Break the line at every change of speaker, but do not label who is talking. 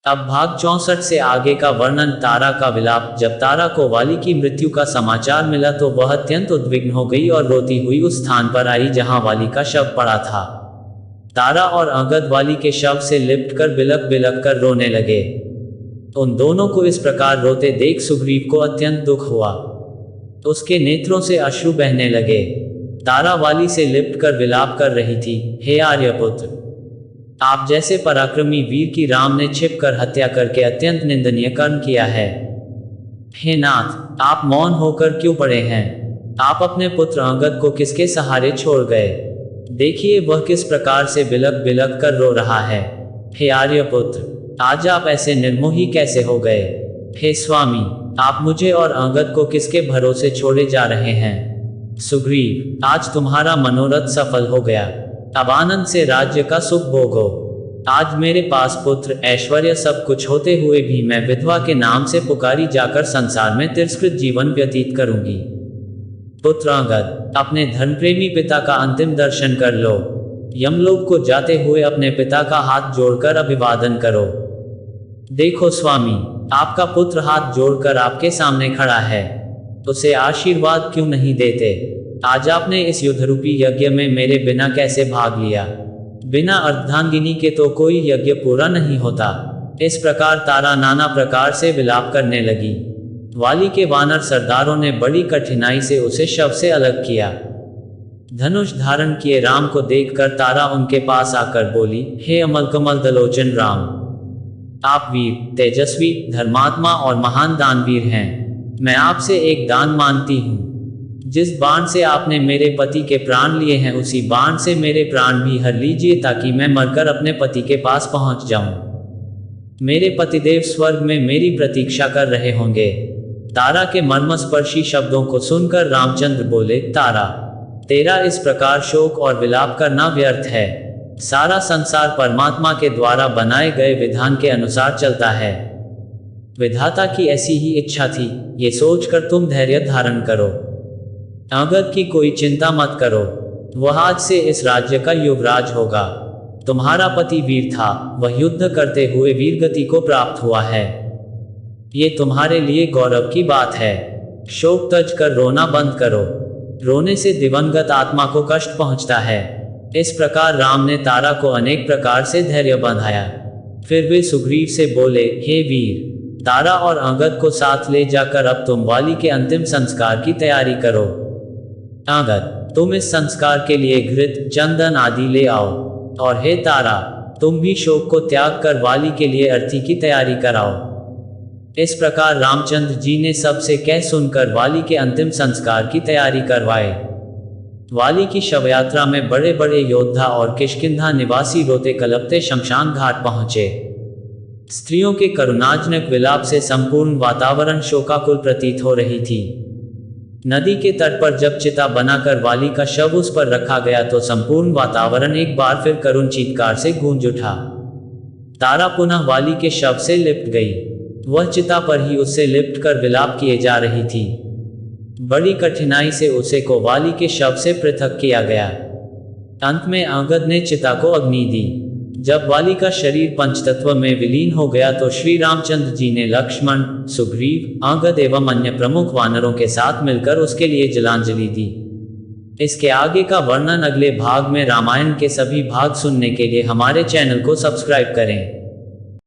अब भाग 64 से आगे का वर्णन। तारा का विलाप। जब तारा को वाली की मृत्यु का समाचार मिला तो वह अत्यंत उद्विग्न हो गई और रोती हुई उस स्थान पर आई जहां वाली का शव पड़ा था। तारा और अंगद वाली के शव से लिपट कर बिलक बिलक कर रोने लगे। उन दोनों को इस प्रकार रोते देख सुग्रीव को अत्यंत दुख हुआ। उसके नेत्रों से अश्रु बहने लगे। तारा वाली से लिपट कर विलाप कर रही थी, हे आर्यपुत्र, आप जैसे पराक्रमी वीर की राम ने छिप कर हत्या करके अत्यंत निंदनीय कर्म किया है। हे नाथ, आप मौन होकर क्यों पड़े हैं? आप अपने पुत्र अंगद को किसके सहारे छोड़ गए? देखिए वह किस प्रकार से बिलक बिलक कर रो रहा है। हे आर्यपुत्र, आज आप ऐसे निर्मोही कैसे हो गए? हे स्वामी, आप मुझे और अंगद को किसके भरोसे छोड़े जा रहे हैं? सुग्रीव, आज तुम्हारा मनोरथ सफल हो गया। अब आनंद से राज्य का सुख भोगो। आज मेरे पास पुत्र ऐश्वर्य सब कुछ होते हुए भी मैं विधवा के नाम से पुकारी जाकर संसार में तिरस्कृत जीवन व्यतीत करूंगी। पुत्र अंगद, अपने धर्मप्रेमी पिता का अंतिम दर्शन कर लो। यमलोक को जाते हुए अपने पिता का हाथ जोड़कर अभिवादन करो। देखो स्वामी, आपका पुत्र हाथ जोड़कर आपके सामने खड़ा है, उसे आशीर्वाद क्यों नहीं देते? आज आपने इस युद्ध रूपी यज्ञ में मेरे बिना कैसे भाग लिया? बिना अर्धांगिनी के तो कोई यज्ञ पूरा नहीं होता। इस प्रकार तारा नाना प्रकार से विलाप करने लगी। वाली के वानर सरदारों ने बड़ी कठिनाई से उसे शव से अलग किया। धनुष धारण किए राम को देखकर तारा उनके पास आकर बोली, हे अमलकमल दलोचन राम, आप वीर, तेजस्वी, धर्मात्मा और महान दानवीर हैं। मैं आपसे एक दान मांगती हूँ। जिस बाण से आपने मेरे पति के प्राण लिए हैं उसी बाण से मेरे प्राण भी हर लीजिए ताकि मैं मरकर अपने पति के पास पहुंच जाऊं। मेरे पतिदेव स्वर्ग में मेरी प्रतीक्षा कर रहे होंगे। तारा के मर्मस्पर्शी शब्दों को सुनकर रामचंद्र बोले, तारा, तेरा इस प्रकार शोक और विलाप करना व्यर्थ है। सारा संसार परमात्मा के द्वारा बनाए गए विधान के अनुसार चलता है। विधाता की ऐसी ही इच्छा थी, ये सोचकर तुम धैर्य धारण करो। अंगद की कोई चिंता मत करो, वह आज से इस राज्य का युवराज होगा। तुम्हारा पति वीर था, वह युद्ध करते हुए वीरगति को प्राप्त हुआ है। ये तुम्हारे लिए गौरव की बात है। शोक तज कर रोना बंद करो। रोने से दिवंगत आत्मा को कष्ट पहुंचता है। इस प्रकार राम ने तारा को अनेक प्रकार से धैर्य बंधाया। फिर वे सुग्रीव से बोले, हे वीर, तारा और अंगद को साथ ले जाकर अब तुम वाली के अंतिम संस्कार की तैयारी करो। अंगद, तुम इस संस्कार के लिए घृत, चंदन आदि ले आओ। और हे तारा, तुम भी शोक को त्याग कर वाली के लिए अर्थी की तैयारी कराओ। इस प्रकार रामचंद्र जी ने सबसे कह सुनकर वाली के अंतिम संस्कार की तैयारी करवाए। वाली की शवयात्रा में बड़े बड़े योद्धा और किष्किंधा निवासी रोते कलपते शमशान घाट पहुंचे। स्त्रियों के करुणाजनक विलाप से संपूर्ण वातावरण शोकाकुल प्रतीत हो रही थी। नदी के तट पर जब चिता बनाकर वाली का शव उस पर रखा गया तो संपूर्ण वातावरण एक बार फिर करुण चीत्कार से गूंज उठा। तारा पुनः वाली के शव से लिपट गई। वह चिता पर ही उससे लिपट कर विलाप किए जा रही थी। बड़ी कठिनाई से उसे को वाली के शव से पृथक किया गया। अंत में अंगद ने चिता को अग्नि दी। जब वाली का शरीर पंचतत्व में विलीन हो गया तो श्री रामचंद्र जी ने लक्ष्मण, सुग्रीव, अंगद एवं अन्य प्रमुख वानरों के साथ मिलकर उसके लिए जलांजलि दी। इसके आगे का वर्णन अगले भाग में। रामायण के सभी भाग सुनने के लिए हमारे चैनल को सब्सक्राइब करें।